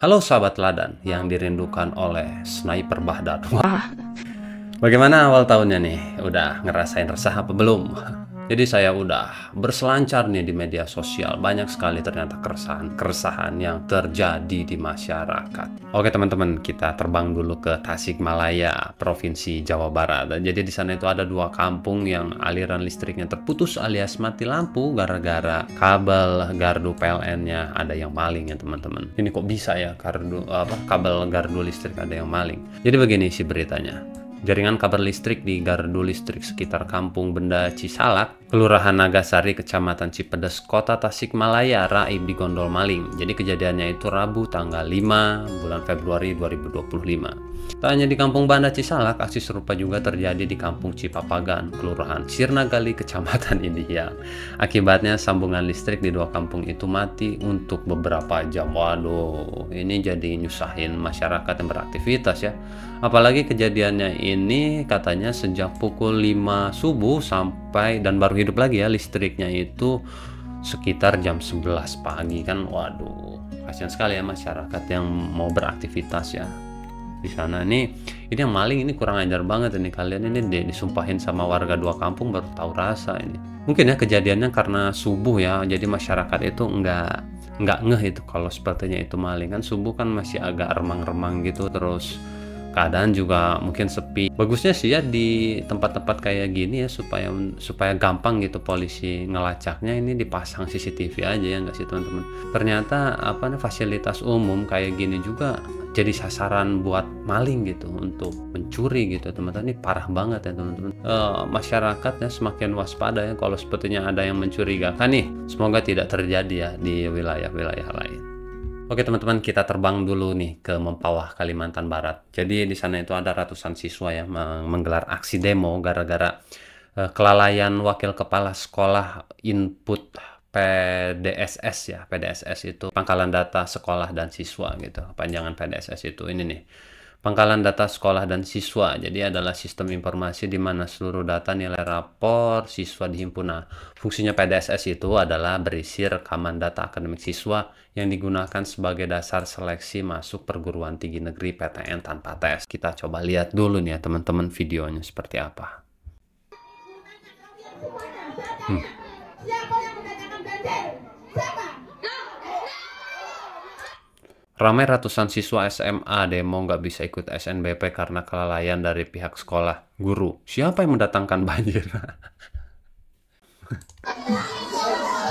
Halo sahabat teladan yang dirindukan oleh sniper Bahdar. Wah, bagaimana awal tahunnya nih? Udah ngerasain resah apa belum? Jadi saya udah berselancar nih di media sosial. Banyak sekali ternyata keresahan yang terjadi di masyarakat. Oke teman-teman, kita terbang dulu ke Tasikmalaya, Provinsi Jawa Barat. Jadi di sana itu ada dua kampung yang aliran listriknya terputus alias mati lampu gara-gara kabel gardu PLN-nya ada yang maling ya teman-teman. Ini kok bisa ya kabel gardu listrik ada yang maling. Jadi begini sih beritanya. Jaringan kabel listrik di gardu listrik sekitar Kampung Benda Cisalak, Kelurahan Nagasari, Kecamatan Cipedes, Kota Tasikmalaya, raib digondol maling. Jadi kejadiannya itu Rabu tanggal 5 bulan Februari 2025. Tak hanya di Kampung Banda Cisalak, aksi serupa juga terjadi di Kampung Cipapagan, Kelurahan Sirnagali, Kecamatan Indihiang. Akibatnya sambungan listrik di dua kampung itu mati untuk beberapa jam. Waduh, ini jadi nyusahin masyarakat yang beraktivitas ya. Apalagi kejadiannya ini katanya sejak pukul 5 subuh sampai dan baru hidup lagi ya listriknya itu sekitar jam 11 pagi kan. Waduh, kasihan sekali ya masyarakat yang mau beraktivitas ya di sana. Ini yang maling ini kurang ajar banget ini, kalian ini disumpahin sama warga dua kampung baru tahu rasa ini. Mungkin ya kejadiannya karena subuh ya, jadi masyarakat itu nggak ngeh itu kalau sepertinya itu maling kan. Subuh kan masih agak remang-remang gitu, terus keadaan juga mungkin sepi. Bagusnya sih ya di tempat-tempat kayak gini ya supaya gampang gitu polisi ngelacaknya, ini dipasang CCTV aja ya nggak sih teman-teman. Ternyata fasilitas umum kayak gini juga jadi sasaran buat maling gitu, untuk mencuri gitu teman-teman. Ini parah banget ya teman-teman. Masyarakatnya semakin waspada ya kalau sepertinya ada yang mencurigakan nih. Semoga tidak terjadi ya di wilayah-wilayah lain. Oke teman-teman, kita terbang dulu nih ke Mempawah, Kalimantan Barat. Jadi di sana itu ada ratusan siswa yang menggelar aksi demo gara-gara kelalaian wakil kepala sekolah input PDSS ya. PDSS itu pangkalan data sekolah dan siswa gitu. Panjangan PDSS itu ini nih. Pangkalan data sekolah dan siswa. Jadi adalah sistem informasi di mana seluruh data nilai rapor siswa dihimpun. Nah, fungsinya PDSS itu adalah berisi rekaman data akademik siswa yang digunakan sebagai dasar seleksi masuk perguruan tinggi negeri PTN tanpa tes. Kita coba lihat dulu nih ya teman-teman videonya seperti apa. Ramai ratusan siswa SMA demo nggak bisa ikut SNBP karena kelalaian dari pihak sekolah. Guru, siapa yang mendatangkan banjir?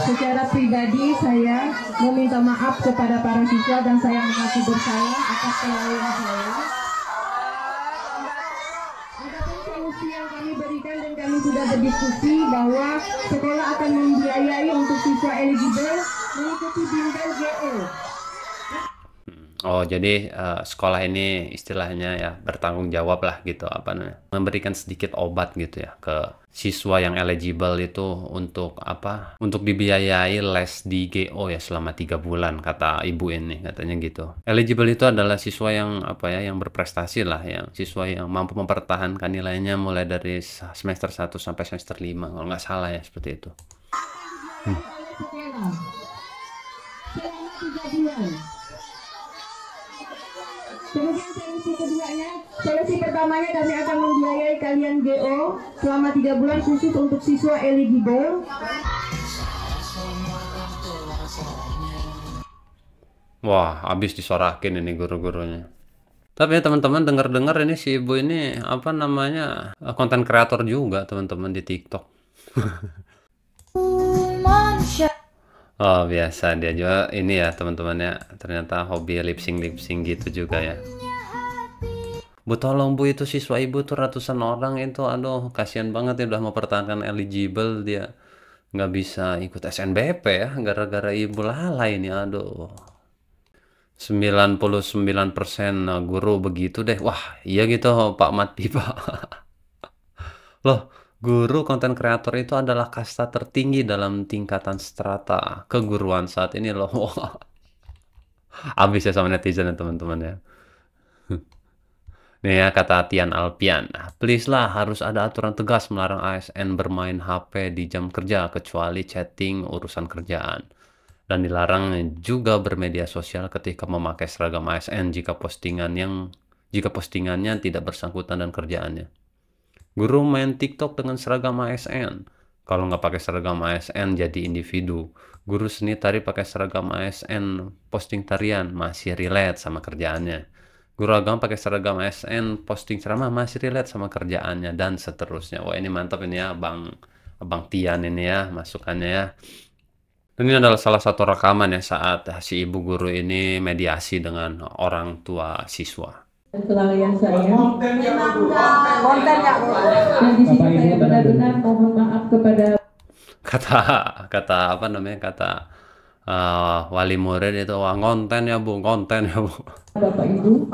Secara pribadi saya meminta maaf kepada para siswa dan saya mengaku bersalah atas kelalaian saya. Adapun solusi yang kami berikan dan kami sudah berdiskusi bahwa sekolah akan membiayai untuk siswa eligible mengikuti bimbel GO. Oh, jadi sekolah ini istilahnya ya bertanggung jawab lah gitu, memberikan sedikit obat gitu ya ke siswa yang eligible itu untuk untuk dibiayai les di GO ya selama 3 bulan kata ibu ini, katanya gitu. Eligible itu adalah siswa yang yang berprestasi lah, yang siswa yang mampu mempertahankan nilainya mulai dari semester 1 sampai semester 5 kalau nggak salah ya, seperti itu. Selama 3 bulan. Kemudian solusi keduanya, solusi pertamanya kami akan membiayai kalian GO selama 3 bulan khusus untuk siswa eligible. Wah, habis disorakin ini guru-gurunya. Tapi ya teman-teman, dengar-dengar ini si ibu ini konten kreator juga teman-teman di TikTok. Oh biasa, dia juga ini ya teman-teman ya, ternyata hobi lip sync gitu juga ya. Bu tolong bu, itu siswa ibu tuh ratusan orang itu, aduh kasihan banget ya, udah mau pertahankan eligible dia nggak bisa ikut SNBP ya gara-gara ibu lalai ini, aduh. 99% guru begitu deh. Wah iya gitu Pak Mati Pak. Loh, guru konten kreator itu adalah kasta tertinggi dalam tingkatan strata keguruan saat ini loh. Habis ya sama netizen ya teman-teman ya. Nih ya kata Tian Alpian, please lah harus ada aturan tegas melarang ASN bermain HP di jam kerja kecuali chatting urusan kerjaan. Dan dilarang juga bermedia sosial ketika memakai seragam ASN jika postingannya tidak bersangkutan dan kerjaannya. Guru main TikTok dengan seragam ASN. Kalau nggak pakai seragam ASN jadi individu. Guru seni tari pakai seragam ASN, posting tarian, masih relate sama kerjaannya. Guru agama pakai seragam ASN, posting ceramah, masih relate sama kerjaannya, dan seterusnya. Wah, ini mantap ini ya, Abang Tian ini ya, masukannya ya. Dan ini adalah salah satu rekaman ya saat si ibu guru ini mediasi dengan orang tua siswa. Kelalaian saya. Dan di sini saya benar-benar mohon maaf kepada Kata apa namanya, wali murid itu, wah konten ya bu. Bapak Ibu.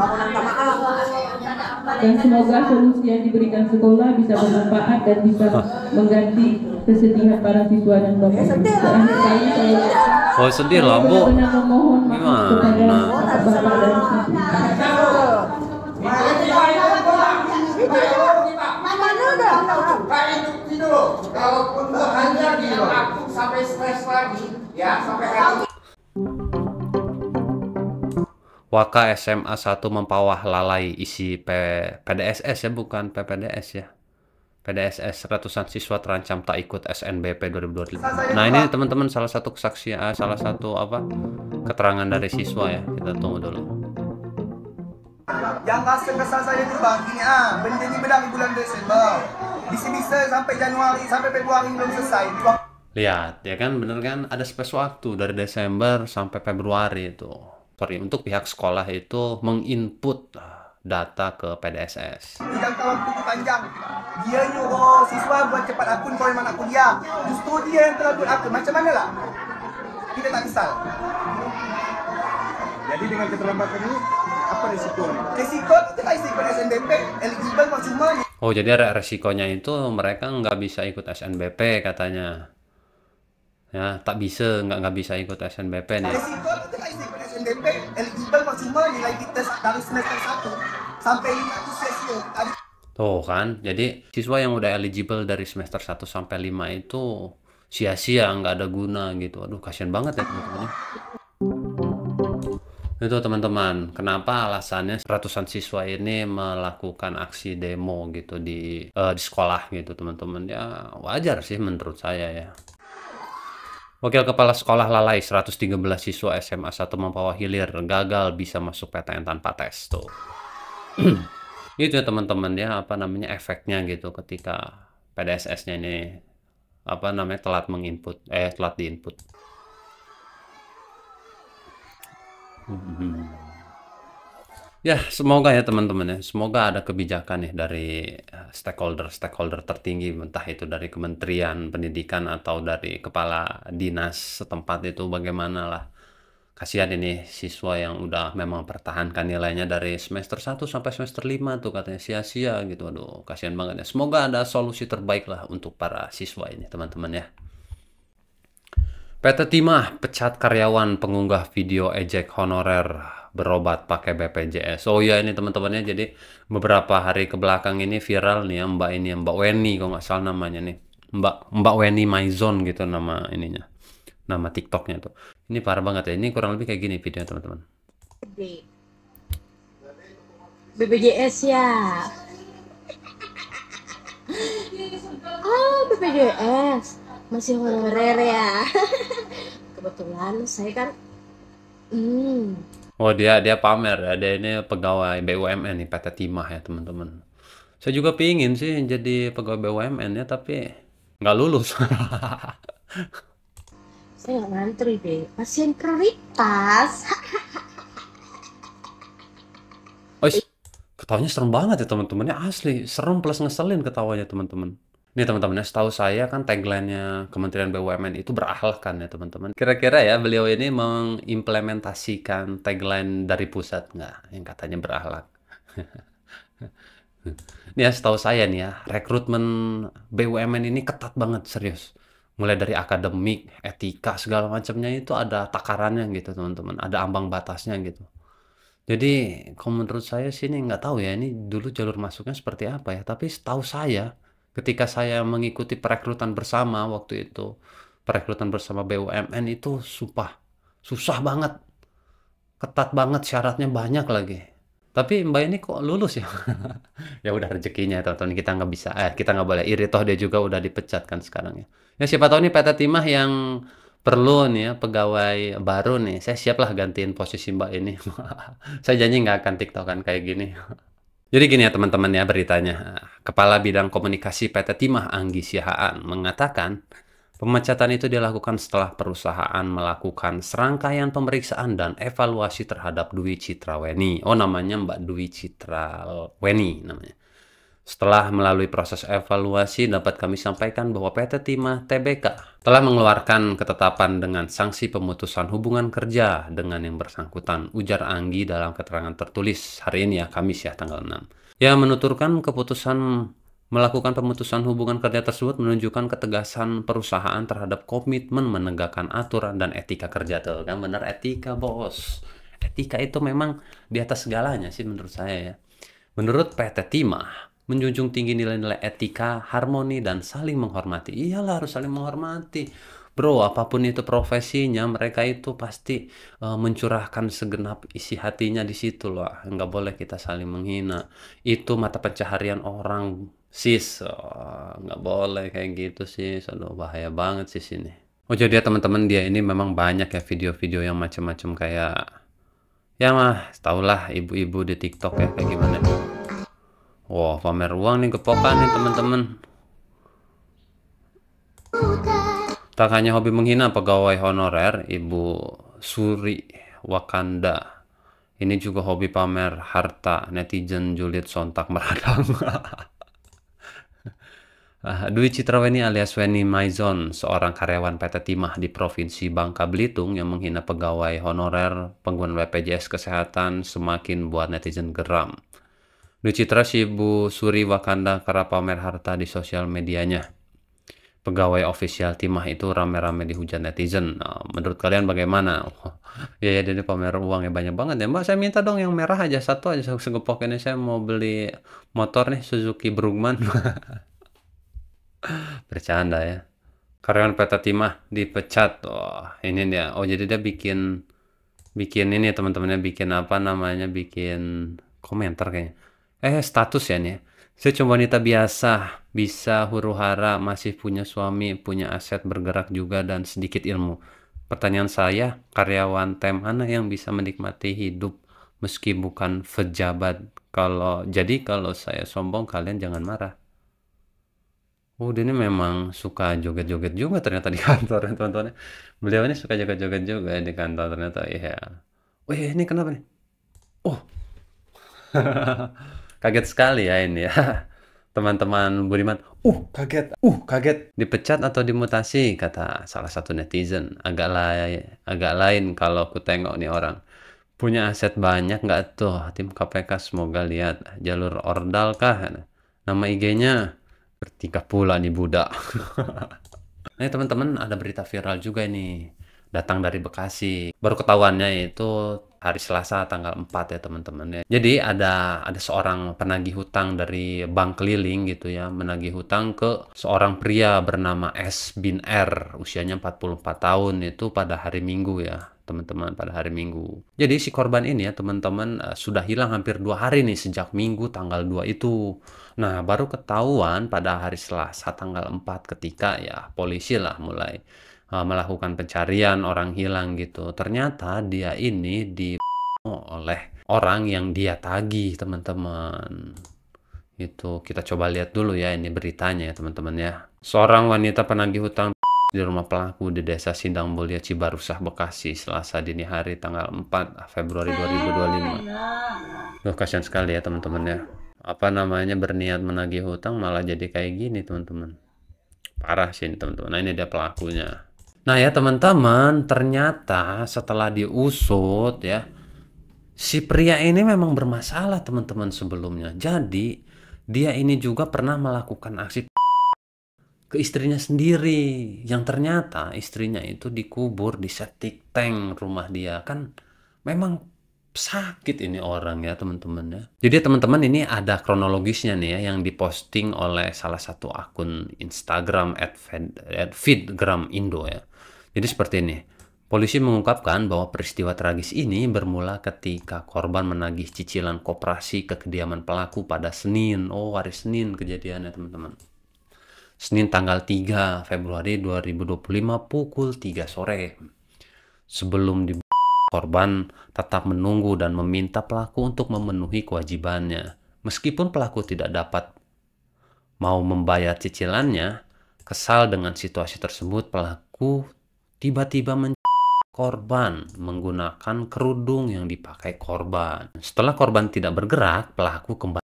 Dan semoga solusi yang diberikan sekolah bisa bermanfaat dan bisa mengganti kesedihan para siswa dan Bapak Ibu. Terakhir kali saya Oh sedih lah bu. benar-benar memohon maaf kepada Gimana? Bapak dan Ibu. Kalaupun hanya gitu, aku sampai stres lagi, ya sampai hari. Waka SMA 1 mempawah lalai isi PDSS ya, bukan PPDS ya. PDSS, ratusan siswa terancam tak ikut SNBP 2025. Nah ini teman-teman salah satu kesaksian, salah satu keterangan dari siswa ya. Kita tunggu dulu. Yang rasa kesal saya tu bang, gini benda ni berlaku bulan Desember. Bisa-bisa sampai Januari, sampai Februari belum selesai. Lihat ya kan, bener kan, ada space waktu dari Desember sampai Februari itu. Untuk pihak sekolah itu menginput data ke PDSS. Jangka waktu tu panjang. Dia nyuruh siswa buat cepat akun kalau memang nak kuliah. Justru dia yang telah buat akun. Macam mana lah? Kita tak kesal. Jadi dengan keterlambatan ini, apa risikonya? Risiko kita tak isi pada SNBP, eligible maksimal. Oh jadi resikonya itu mereka nggak bisa ikut SNBP katanya. Ya tak bisa, nggak bisa ikut SNBP nih. Risiko kita tak isi pada SNBP, eligible maksimal nilai kita dari semester 1 sampai 5 sia-sia. Tuh kan, jadi siswa yang udah eligible dari semester 1 sampai 5 itu sia-sia, nggak ada guna gitu. Aduh kasihan banget ya teman-teman. Itu teman-teman, kenapa alasannya ratusan siswa ini melakukan aksi demo gitu di sekolah gitu teman-teman. Ya wajar sih menurut saya ya. Wakil Kepala Sekolah lalai, 113 siswa SMA 1 Mempawah Hilir gagal bisa masuk PTN tanpa tes tuh. Itu ya teman-teman ya, efeknya gitu ketika PDSS-nya ini telat diinput. Ya, semoga ya teman-teman ya, semoga ada kebijakan nih dari stakeholder tertinggi, entah itu dari Kementerian Pendidikan atau dari kepala dinas setempat itu, bagaimana lah. Kasihan ini siswa yang udah memang pertahankan nilainya dari semester 1 sampai semester 5 tuh katanya sia-sia gitu. Aduh, kasihan banget ya. Semoga ada solusi terbaik lah untuk para siswa ini teman-teman ya. PT Timah pecat karyawan pengunggah video ejek honorer berobat pakai BPJS. Oh ya ini teman-temannya, jadi beberapa hari ke belakang ini viral nih ya, Mbak Weni kalau nggak salah namanya nih. Mbak Weni Maizon gitu nama ininya. Nama TikToknya tuh. Ini parah banget ya. Ini kurang lebih kayak gini videonya teman-teman. BPJS ya. Oh, BPJS. Masih honorer ya. Kebetulan saya kan Oh dia pamer ya. Dia ini pegawai BUMN nih, PT Timah ya teman-teman. Saya juga pingin sih jadi pegawai BUMN ya, tapi nggak lulus. saya nggak ngantri deh, pasien prioritas. Oh, ketawanya serem banget ya teman-temannya, asli serem plus ngeselin ketawanya teman-teman. Ini teman-teman, setahu saya kan tagline-nya Kementerian BUMN itu berakhlak kan ya teman-teman. Kira-kira ya beliau ini mengimplementasikan tagline dari pusat nggak yang katanya berakhlak? Ini ya setahu saya nih ya, rekrutmen BUMN ini ketat banget, serius. Mulai dari akademik, etika, segala macamnya itu ada takarannya gitu teman-teman. Ada ambang batasnya gitu. Jadi kalau menurut saya sih ini nggak tahu ya, ini dulu jalur masuknya seperti apa ya. Tapi setahu saya, ketika saya mengikuti perekrutan bersama waktu itu, perekrutan bersama BUMN itu sumpah Susah banget, ketat banget syaratnya banyak lagi. Tapi Mbak ini kok lulus ya? Ya udah rezekinya teman-teman, kita nggak bisa, kita nggak boleh iri, toh dia juga udah dipecat kan sekarang ya. Ya siapa tahu nih PT Timah yang perlu nih ya pegawai baru nih, saya siap lah gantiin posisi Mbak ini. Saya janji nggak akan tiktokan kayak gini. Jadi gini ya teman-teman ya beritanya. Kepala Bidang Komunikasi PT Timah Anggi Siahaan mengatakan pemecatan itu dilakukan setelah perusahaan melakukan serangkaian pemeriksaan dan evaluasi terhadap Dwi Citraweni. Oh, namanya Mbak Dwi Citraweni namanya. Setelah melalui proses evaluasi, dapat kami sampaikan bahwa PT Timah Tbk telah mengeluarkan ketetapan dengan sanksi pemutusan hubungan kerja dengan yang bersangkutan, ujar Anggi dalam keterangan tertulis hari ini ya, Kamis ya, tanggal 6. Ya, menuturkan keputusan melakukan pemutusan hubungan kerja tersebut menunjukkan ketegasan perusahaan terhadap komitmen menegakkan aturan dan etika kerja. Tuh kan benar, etika bos. Etika itu memang di atas segalanya sih menurut saya ya. Menurut PT Timah, menjunjung tinggi nilai-nilai etika, harmoni, dan saling menghormati. Iyalah harus saling menghormati. Bro, apapun itu profesinya, mereka itu pasti mencurahkan segenap isi hatinya di situ loh. Nggak boleh kita saling menghina. Itu mata pencaharian orang, sis. Nggak boleh kayak gitu sih. Aduh, bahaya banget sih sini. Oh jadi ya teman-teman, dia ini memang banyak ya video-video yang macam-macam kayak, ya mah, tahulah ibu-ibu di TikTok ya kayak gimana. Wah, pamer uang nih, gepokan nih teman-teman. Tak hanya hobi menghina pegawai honorer, Ibu Suri Wakanda ini juga hobi pamer harta, netizen julid sontak meradang. Dwi Citraweni alias Weni Maizon, seorang karyawan PT Timah di Provinsi Bangka Belitung yang menghina pegawai honorer pengguna BPJS Kesehatan semakin buat netizen geram. Dwi Citra si Ibu Suri Wakanda kerap pamer harta di sosial medianya. Pegawai ofisial Timah itu rame-rame dihujat netizen. Nah, menurut kalian bagaimana? Ya dia pamer uang ya banyak banget ya. Mbak, saya minta dong yang merah aja, satu aja segepok ini, saya mau beli motor nih Suzuki Brugman. Bercanda ya. Karyawan PT Timah dipecat. Oh, ini dia. Oh, jadi dia bikin ini teman-temannya, bikin apa namanya? Bikin komentar kayaknya. Status ya nih. Saya cuma wanita biasa, bisa huru-hara, masih punya suami, punya aset, bergerak juga, dan sedikit ilmu. Pertanyaan saya, karyawan TEM mana yang bisa menikmati hidup meski bukan pejabat? Kalau saya sombong, kalian jangan marah. Oh, dia ini memang suka joget-joget juga ternyata di kantor, teman-teman. Beliau ini suka joget-joget juga di kantor ternyata. Iya. Oh iya, ini kenapa nih? Oh. Kaget sekali ya ini ya. Teman-teman Budiman, kaget. Dipecat atau dimutasi, kata salah satu netizen. Agak lain kalau aku tengok nih orang. Punya aset banyak nggak tuh tim KPK, semoga lihat jalur ordal kah? Nama IG-nya bertingkah pula nih budak. Nah teman-teman, ada berita viral juga ini. Datang dari Bekasi. Baru ketahuannya itu hari Selasa tanggal 4 ya teman-teman ya. Jadi ada seorang penagih hutang dari bank keliling gitu ya, menagih hutang ke seorang pria bernama S bin R, usianya 44 tahun itu pada hari Minggu ya teman-teman, pada hari Minggu. Jadi si korban ini ya teman-teman sudah hilang hampir 2 hari nih sejak Minggu tanggal 2 itu. Nah baru ketahuan pada hari Selasa tanggal 4 ketika ya polisi lah mulai melakukan pencarian orang hilang gitu. Ternyata dia ini oleh orang yang dia tagih teman-teman. Itu kita coba lihat dulu ya ini beritanya ya teman-teman ya. Seorang wanita penagih hutang di rumah pelaku di Desa Sindang Mulia Cibarusah Bekasi Selasa dini hari tanggal 4 Februari 2025. Duh, kasihan sekali ya teman-teman ya. Apa namanya, berniat menagih hutang malah jadi kayak gini teman-teman. Parah sih ini teman-teman. Nah ini dia pelakunya. Nah ya teman-teman, ternyata setelah diusut ya, si pria ini memang bermasalah teman-teman sebelumnya. Jadi dia ini juga pernah melakukan aksi ke istrinya sendiri, yang ternyata istrinya itu dikubur di septic tank rumah dia. Kan memang sakit ini orang ya teman-teman ya. Jadi teman-teman, ini ada kronologisnya nih ya yang diposting oleh salah satu akun Instagram @feedgramindo ya. Jadi seperti ini. Polisi mengungkapkan bahwa peristiwa tragis ini bermula ketika korban menagih cicilan koperasi ke kediaman pelaku pada Senin. Oh, hari Senin kejadiannya, teman-teman. Senin tanggal 3 Februari 2025 pukul 3 sore. Sebelum korban tetap menunggu dan meminta pelaku untuk memenuhi kewajibannya. Meskipun pelaku tidak dapat mau membayar cicilannya, kesal dengan situasi tersebut, pelaku tiba-tiba korban menggunakan kerudung yang dipakai korban. Setelah korban tidak bergerak, pelaku kembali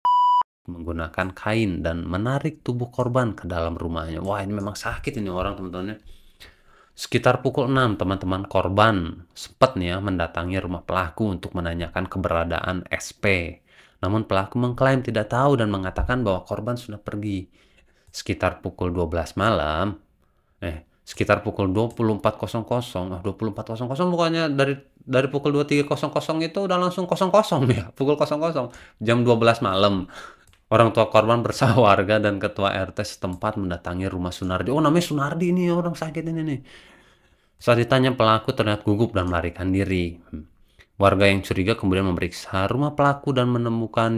menggunakan kain dan menarik tubuh korban ke dalam rumahnya. Wah, ini memang sakit ini orang, teman-teman. Sekitar pukul 6, teman-teman korban sempat nih ya mendatangi rumah pelaku untuk menanyakan keberadaan SP. Namun pelaku mengklaim tidak tahu dan mengatakan bahwa korban sudah pergi. Sekitar pukul 12 malam, sekitar pukul 24.00, 24.00 pokoknya dari pukul 23.00 itu udah langsung 00 ya, pukul 00, jam 12 malam. Orang tua korban bersama warga dan ketua RT setempat mendatangi rumah Sunardi. Oh, namanya Sunardi ini, orang sakit ini nih. Saat ditanya, pelaku terlihat gugup dan melarikan diri. Warga yang curiga kemudian memeriksa rumah pelaku dan menemukan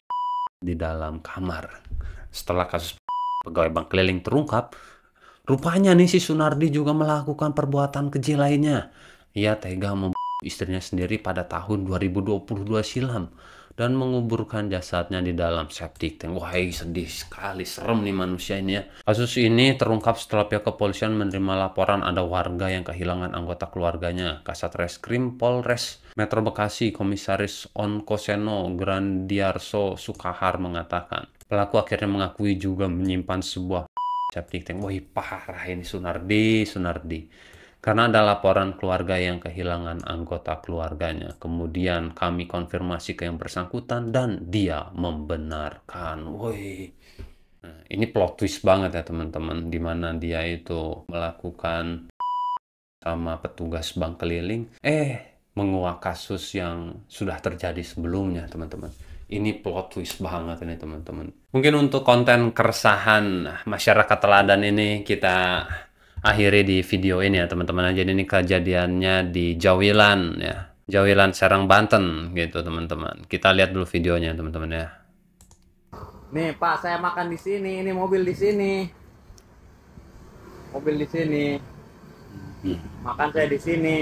di dalam kamar. Setelah kasus pegawai bank keliling terungkap, rupanya nih si Sunardi juga melakukan perbuatan keji lainnya. Ia tega membunuh istrinya sendiri pada tahun 2022 silam dan menguburkan jasadnya di dalam septic tank. Wah, sedih sekali, serem nih manusia ini ya. Kasus ini terungkap setelah pihak kepolisian menerima laporan ada warga yang kehilangan anggota keluarganya. Kasat Reskrim Polres Metro Bekasi, Komisaris Onkoseno Grandiarso Sukahar mengatakan, pelaku akhirnya mengakui juga menyimpan sebuah septic tank. Wih, parah ini Sunardi. Karena ada laporan keluarga yang kehilangan anggota keluarganya. Kemudian kami konfirmasi ke yang bersangkutan dan dia membenarkan. Wih. Nah, ini plot twist banget ya teman-teman. Dimana dia itu melakukan sama petugas bank keliling. Menguak kasus yang sudah terjadi sebelumnya teman-teman. Ini plot twist banget ini teman-teman. Mungkin untuk konten keresahan masyarakat teladan ini kita akhiri di video ini ya teman-teman. Jadi ini kejadiannya di Jawilan ya. Jawilan Serang Banten gitu teman-teman. Kita lihat dulu videonya teman-teman ya. Nih Pak, saya makan di sini. Ini mobil di sini. Mobil di sini. Makan saya di sini.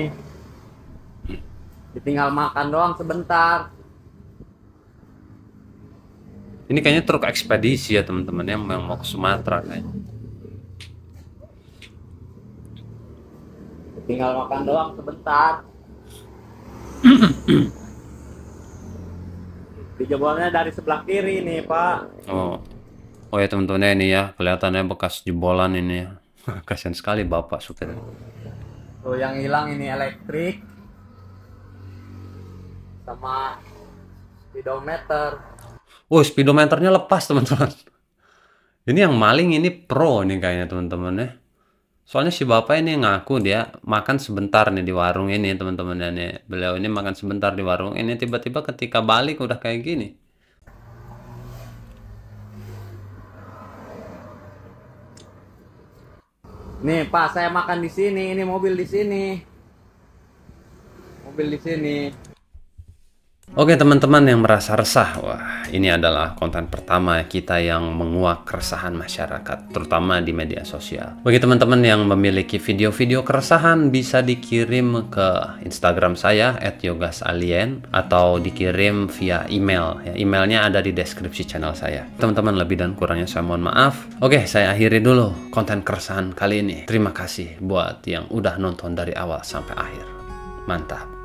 Ditinggal makan doang sebentar. Ini kayaknya truk ekspedisi ya teman-teman yang mau ke Sumatera kayaknya. Tinggal makan doang sebentar. Dijebolnya dari sebelah kiri nih Pak. Oh ya teman-teman, ini ya kelihatannya bekas jebolan ini ya. Kasian sekali bapak supir. Tuh yang hilang ini elektrik sama speedometer. Oh, speedometernya lepas teman-teman. Ini yang maling ini pro nih kayaknya teman-teman ya. Soalnya si bapak ini ngaku dia makan sebentar nih di warung ini teman-teman ya nih. Beliau ini makan sebentar di warung ini, tiba-tiba ketika balik udah kayak gini. Nih Pak, saya makan di sini. Ini mobil di sini. Mobil di sini. Oke teman-teman yang merasa resah, wah ini adalah konten pertama kita yang menguak keresahan masyarakat, terutama di media sosial. Bagi teman-teman yang memiliki video-video keresahan bisa dikirim ke Instagram saya @yogasalien atau dikirim via email. Ya, emailnya ada di deskripsi channel saya. Teman-teman lebih dan kurangnya saya mohon maaf. Oke, saya akhiri dulu konten keresahan kali ini. Terima kasih buat yang udah nonton dari awal sampai akhir. Mantap.